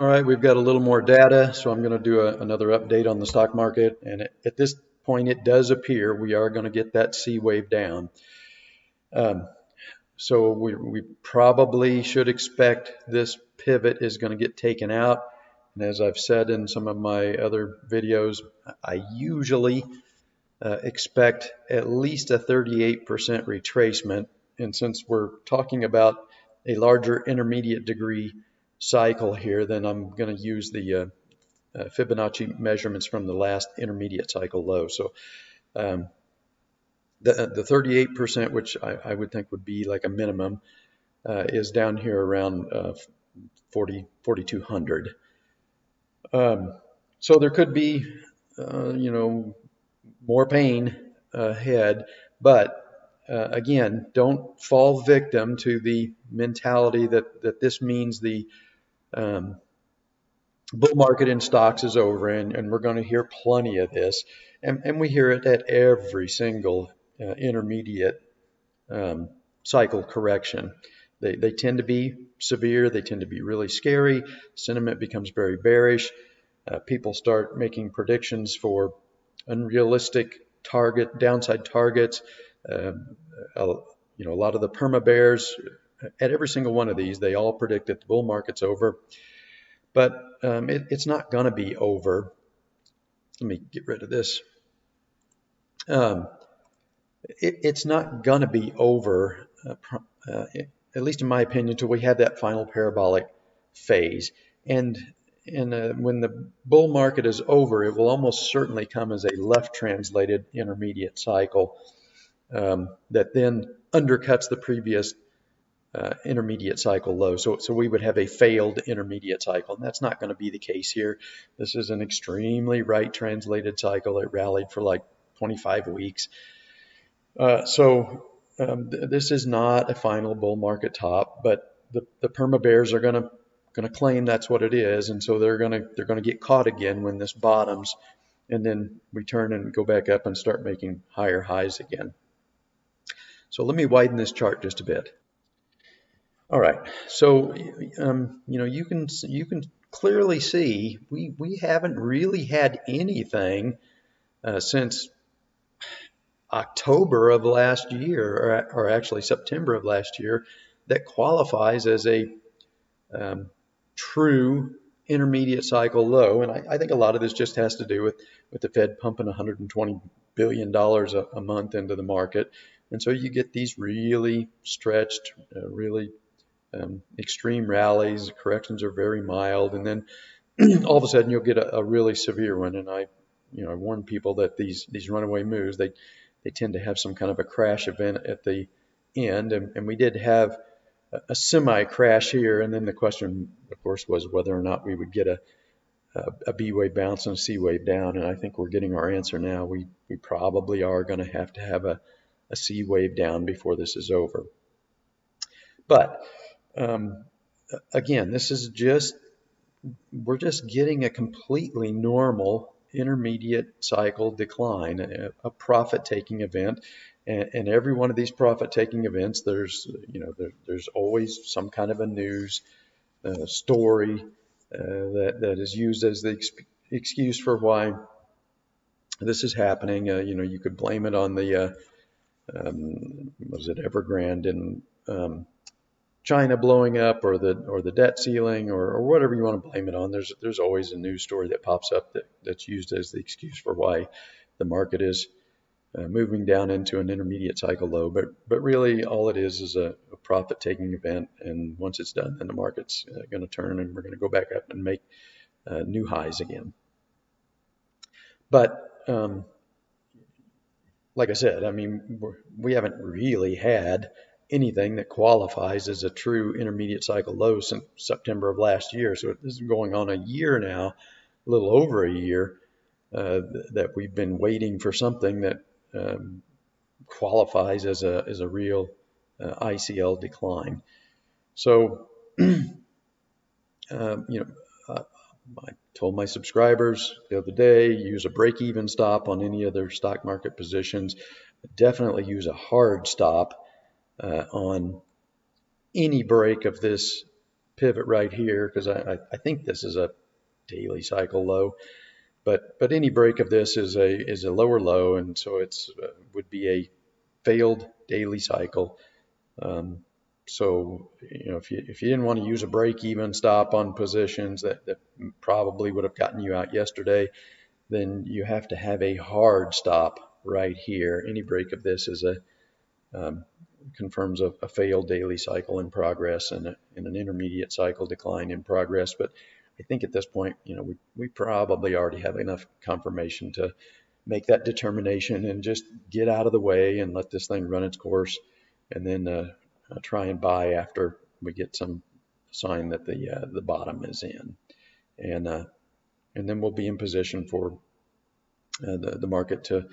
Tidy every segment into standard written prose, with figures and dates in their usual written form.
All right, we've got a little more data, so I'm going to do another update on the stock market. And at this point, it does appear we are going to get that C wave down. Um, so we probably should expect this pivot is going to get taken out. And as I've said in some of my other videos, I usually expect at least a 38% retracement. And since we're talking about a larger intermediate degree cycle here, then I'm going to use the Fibonacci measurements from the last intermediate cycle low. So the 38%, which I would think would be like a minimum, is down here around 4,200. So there could be, more pain ahead, but again, don't fall victim to the mentality that this means the bull market in stocks is over, and we're going to hear plenty of this, and we hear it at every single intermediate cycle correction. They tend to be severe. They tend to be really scary. Sentiment becomes very bearish. People start making predictions for unrealistic downside targets. A lot of the perma bears at every single one of these, they all predict that the bull market's over, but it's not going to be over. Let me get rid of this. It's not going to be over, at least in my opinion, until we have that final parabolic phase. And when the bull market is over, it will almost certainly come as a left translated intermediate cycle that then undercuts the previous intermediate cycle low. So we would have a failed intermediate cycle, and that's not going to be the case here. This is an extremely right translated cycle. It rallied for like 25 weeks. This is not a final bull market top, but the perma bears are going to claim that's what it is, and so they're going to get caught again when this bottoms, and then we turn and go back up and start making higher highs again. So let me widen this chart just a bit. All right, so you can clearly see we haven't really had anything since October of last year, or actually September of last year, that qualifies as a true intermediate cycle low. And I think a lot of this just has to do with the Fed pumping $120 billion a month into the market. And so you get these really stretched, really extreme rallies. Corrections are very mild. And then all of a sudden you'll get a really severe one. And I warn people that these runaway moves, they tend to have some kind of a crash event at the end. And we did have a semi-crash here, and then the question, of course, was whether or not we would get a B wave bounce and a C wave down, and I think we're getting our answer now. We probably are going to have a C wave down before this is over. But again, we're just getting a completely normal intermediate cycle decline, a profit-taking event. And every one of these profit-taking events, there's always some kind of a news story that is used as the excuse for why this is happening. You could blame it on the was it Evergrande in China blowing up, or the debt ceiling, or whatever you want to blame it on. There's always a news story that pops up that's used as the excuse for why the market is moving down into an intermediate cycle low, but really all it is a profit-taking event, and once it's done, then the market's going to turn, and we're going to go back up and make new highs again. But like I said, I mean, we haven't really had anything that qualifies as a true intermediate cycle low since September of last year. So this is going on a year now, a little over a year, that we've been waiting for something that qualifies as a real ICL decline. So, I told my subscribers the other day, use a break-even stop on any other stock market positions. Definitely use a hard stop on any break of this pivot right here because I think this is a daily cycle low. But any break of this is a lower low, and so it's would be a failed daily cycle. So if you didn't want to use a break even stop on positions that probably would have gotten you out yesterday, then you have to have a hard stop right here. Any break of this is confirms a failed daily cycle in progress and an intermediate cycle decline in progress. But I think at this point, we probably already have enough confirmation to make that determination and just get out of the way and let this thing run its course, and then try and buy after we get some sign that the bottom is in, and then we'll be in position for the market to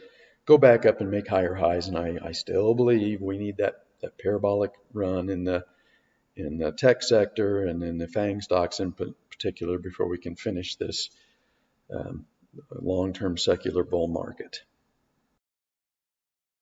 go back up and make higher highs. And I still believe we need that parabolic run in the tech sector and in the FANG stocks in particular before we can finish this long-term secular bull market.